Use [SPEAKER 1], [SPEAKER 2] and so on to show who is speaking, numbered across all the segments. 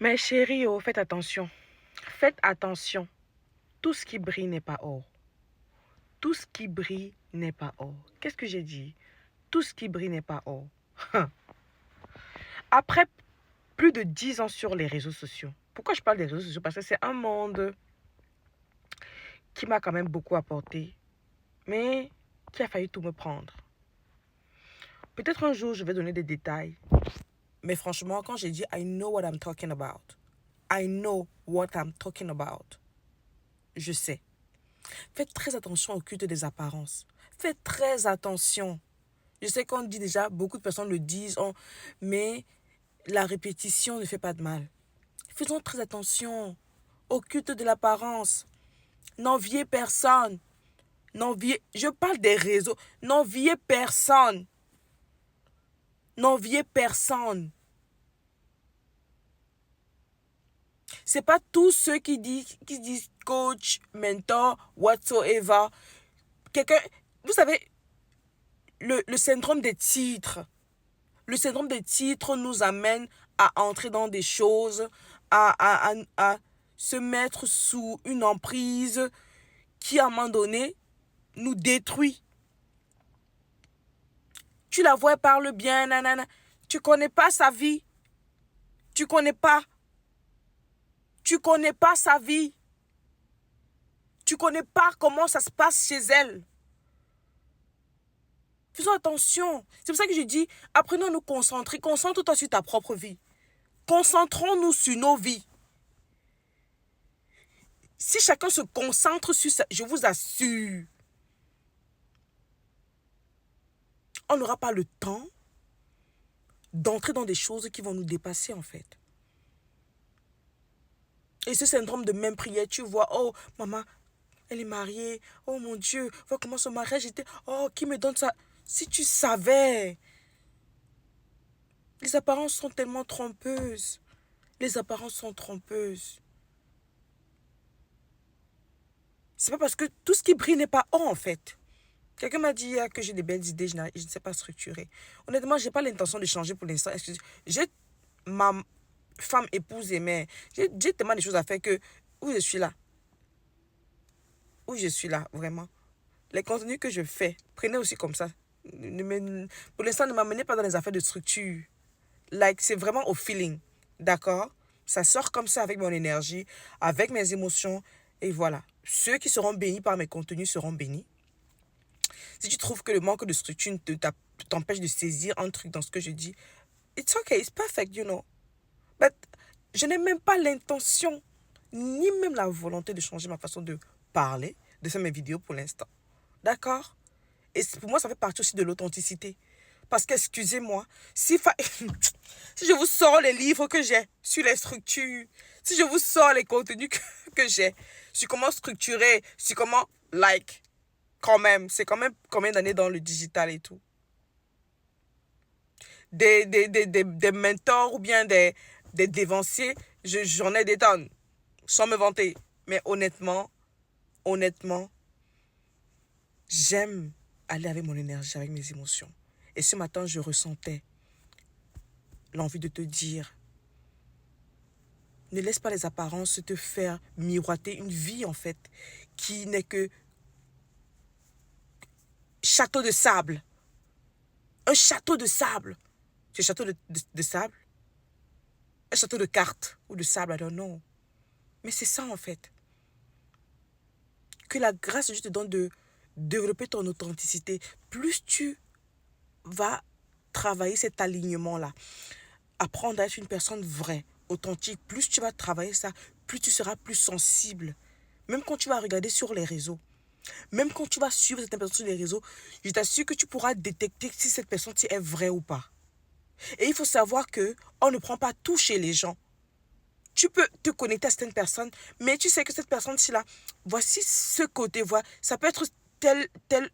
[SPEAKER 1] Mes chéris, oh, faites attention. Faites attention. Tout ce qui brille n'est pas or. Tout ce qui brille n'est pas or. Qu'est-ce que j'ai dit? Tout ce qui brille n'est pas or. Après plus de 10 ans sur les réseaux sociaux. Pourquoi je parle des réseaux sociaux? Parce que c'est un monde qui m'a quand même beaucoup apporté, mais qui a failli tout me prendre. Peut-être un jour, je vais donner des détails. Mais franchement, quand j'ai dit I know what I'm talking about, I know what I'm talking about, je sais. Faites très attention au culte des apparences. Faites très attention. Je sais qu'on dit déjà, beaucoup de personnes le disent, mais la répétition ne fait pas de mal. Faisons très attention au culte de l'apparence. N'enviez personne. Je parle des réseaux. N'enviez personne. N'enviez personne. C'est pas tous ceux qui disent coach, mentor, whatsoever. Quelqu'un, vous savez, le syndrome des titres. Le syndrome des titres nous amène à entrer dans des choses, à se mettre sous une emprise qui, à un moment donné, nous détruit. Tu la vois, elle parle bien, nanana. Tu connais pas sa vie. Tu connais pas. Tu connais pas sa vie. Tu connais pas comment ça se passe chez elle. Faisons attention. C'est pour ça que je dis, apprenons à nous concentrer. Concentre-toi sur ta propre vie. Concentrons-nous sur nos vies. Si chacun se concentre sur ça, je vous assure, on n'aura pas le temps d'entrer dans des choses qui vont nous dépasser en fait. Et ce syndrome de même prière, tu vois, oh maman, elle est mariée, oh mon Dieu, vois comment son mariage était, oh qui me donne ça. Si tu savais, les apparences sont tellement trompeuses. Les apparences sont trompeuses. C'est pas parce que tout ce qui brille n'est pas or en fait. Quelqu'un m'a dit hier que j'ai des belles idées, je ne sais pas structurer. Honnêtement, je n'ai pas l'intention de changer pour l'instant. J'ai ma femme, épouse et mère. J'ai tellement de choses à faire que où je suis là. Où je suis là, vraiment. Les contenus que je fais, prenez aussi comme ça. Pour l'instant, ne m'amenez pas dans les affaires de structure. C'est vraiment au feeling. D'accord? Ça sort comme ça avec mon énergie, avec mes émotions. Et voilà. Ceux qui seront bénis par mes contenus seront bénis. Si tu trouves que le manque de structure t'empêche de saisir un truc dans ce que je dis, it's okay, it's perfect, you know. But je n'ai même pas l'intention, ni même la volonté de changer ma façon de parler, de faire mes vidéos pour l'instant. D'accord? Et pour moi, ça fait partie aussi de l'authenticité. Parce qu'excusez-moi, si je vous sors les livres que j'ai sur les structures, si je vous sors les contenus que j'ai, sur comment structurer, sur comment quand même, c'est quand même combien d'années dans le digital et tout. Des mentors ou bien des dévanciers, j'en ai des tonnes, sans me vanter. Mais honnêtement, j'aime aller avec mon énergie, avec mes émotions. Et ce matin, je ressentais l'envie de te dire, ne laisse pas les apparences te faire miroiter une vie, en fait, qui n'est que château de sable. Un château de sable. C'est un château de sable? Un château de cartes ou de sable, I don't know. Mais c'est ça, en fait. Que la grâce de Dieu te donne de développer ton authenticité. Plus tu vas travailler cet alignement-là, apprendre à être une personne vraie, authentique, plus tu vas travailler ça, plus tu seras plus sensible. Même quand tu vas regarder sur les réseaux, même quand tu vas suivre cette personne sur les réseaux, je t'assure que tu pourras détecter si cette personne est vraie ou pas. Et il faut savoir que on ne prend pas tout chez les gens. Tu peux te connecter à certaines personnes, mais tu sais que cette personne-ci là, voici ce côté, ça peut être tel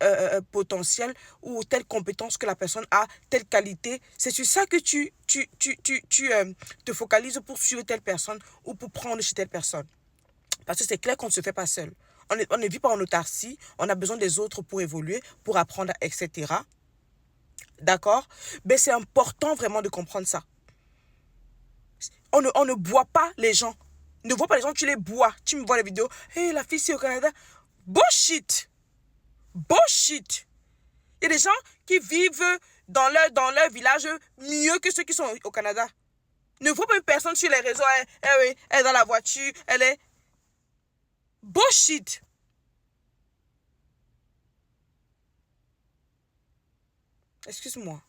[SPEAKER 1] potentiel ou telle compétence que la personne a, telle qualité. C'est sur ça que tu te focalises pour suivre telle personne ou pour prendre chez telle personne. Parce que c'est clair qu'on ne se fait pas seul. On ne vit pas en autarcie, on a besoin des autres pour évoluer, pour apprendre, etc. D'accord? Mais c'est important vraiment de comprendre ça. On ne boit pas les gens. Ne vois pas les gens, tu les bois. Tu me vois les vidéos. Hey, la fille, c'est au Canada. Bullshit. Bullshit. Il y a des gens qui vivent dans leur village mieux que ceux qui sont au Canada. Ne vois pas une personne sur les réseaux. Elle est dans la voiture. Elle est... Bullshit. Excuse-moi.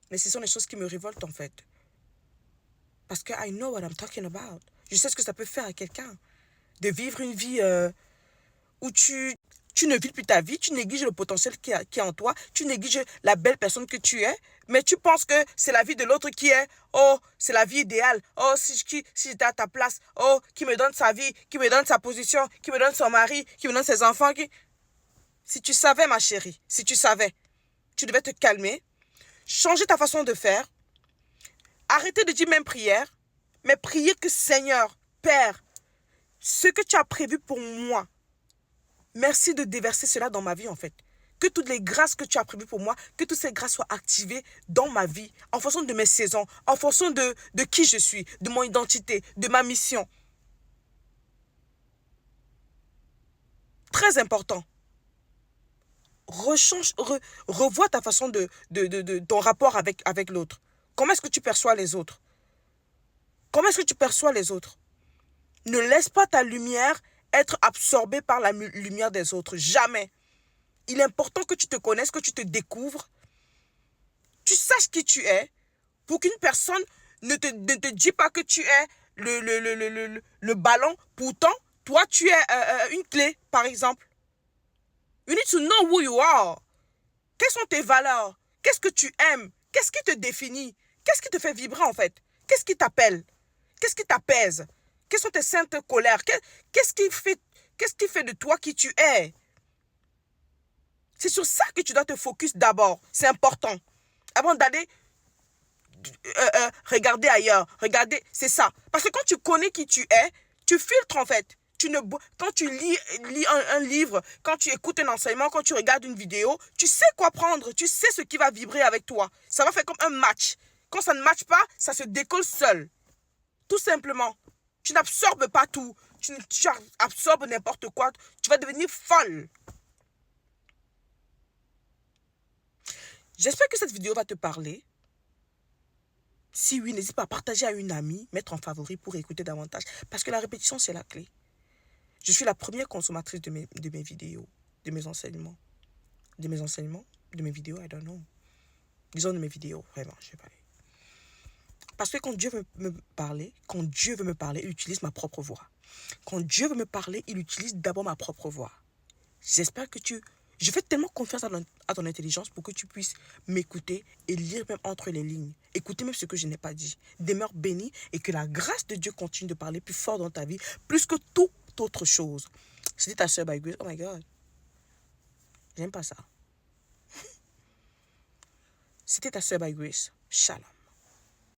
[SPEAKER 1] Mais ce sont les choses qui me révoltent en fait. Parce que I know what I'm talking about. Je sais ce que ça peut faire à quelqu'un. De vivre une vie où tu ne vis plus ta vie, tu négliges le potentiel qui est en toi, tu négliges la belle personne que tu es, mais tu penses que c'est la vie de l'autre qui est, oh, c'est la vie idéale, oh, si j'étais à ta place, oh, qui me donne sa vie, qui me donne sa position, qui me donne son mari, qui me donne ses enfants. Si tu savais, ma chérie, si tu savais, tu devais te calmer, changer ta façon de faire, arrêter de dire même prière, mais prier que Seigneur, Père, ce que tu as prévu pour moi, merci de déverser cela dans ma vie en fait. Que toutes les grâces que tu as prévues pour moi, que toutes ces grâces soient activées dans ma vie, en fonction de mes saisons, en fonction de qui je suis, de mon identité, de ma mission. Très important. Revois ta façon de ton rapport avec l'autre. Comment est-ce que tu perçois les autres? Comment est-ce que tu perçois les autres? Ne laisse pas ta lumière être absorbée par la lumière des autres. Jamais. Il est important que tu te connaisses, que tu te découvres, tu saches qui tu es, pour qu'une personne ne te dise pas que tu es le ballon. Pourtant, toi, tu es une clé, par exemple. You need to know who you are. Quelles sont tes valeurs? Qu'est-ce que tu aimes? Qu'est-ce qui te définit? Qu'est-ce qui te fait vibrer, en fait? Qu'est-ce qui t'appelle? Qu'est-ce qui t'apaise? Quelles sont tes saintes colères? Qu'est-ce qui fait de toi qui tu es? C'est sur ça que tu dois te focus d'abord. C'est important. Avant d'aller regarder ailleurs. Regarder, c'est ça. Parce que quand tu connais qui tu es, tu filtres en fait. Quand tu lis un livre, quand tu écoutes un enseignement, quand tu regardes une vidéo, tu sais quoi prendre. Tu sais ce qui va vibrer avec toi. Ça va faire comme un match. Quand ça ne matche pas, ça se décolle seul. Tout simplement. Tu n'absorbes pas tout. Tu absorbes n'importe quoi. Tu vas devenir folle. J'espère que cette vidéo va te parler. Si oui, n'hésite pas à partager à une amie, mettre en favori pour écouter davantage. Parce que la répétition, c'est la clé. Je suis la première consommatrice de mes vidéos, de mes enseignements. De mes vidéos, I don't know. Disons de mes vidéos, vraiment, je vais parler. Parce que quand Dieu veut me parler, il utilise ma propre voix. Quand Dieu veut me parler, il utilise d'abord ma propre voix. J'espère que je fais tellement confiance à ton intelligence pour que tu puisses m'écouter et lire même entre les lignes. Écouter même ce que je n'ai pas dit. Demeure béni et que la grâce de Dieu continue de parler plus fort dans ta vie, plus que toute autre chose. C'était ta soeur by Grace. Oh my God. J'aime pas ça. C'était ta soeur by Grace. Shalom.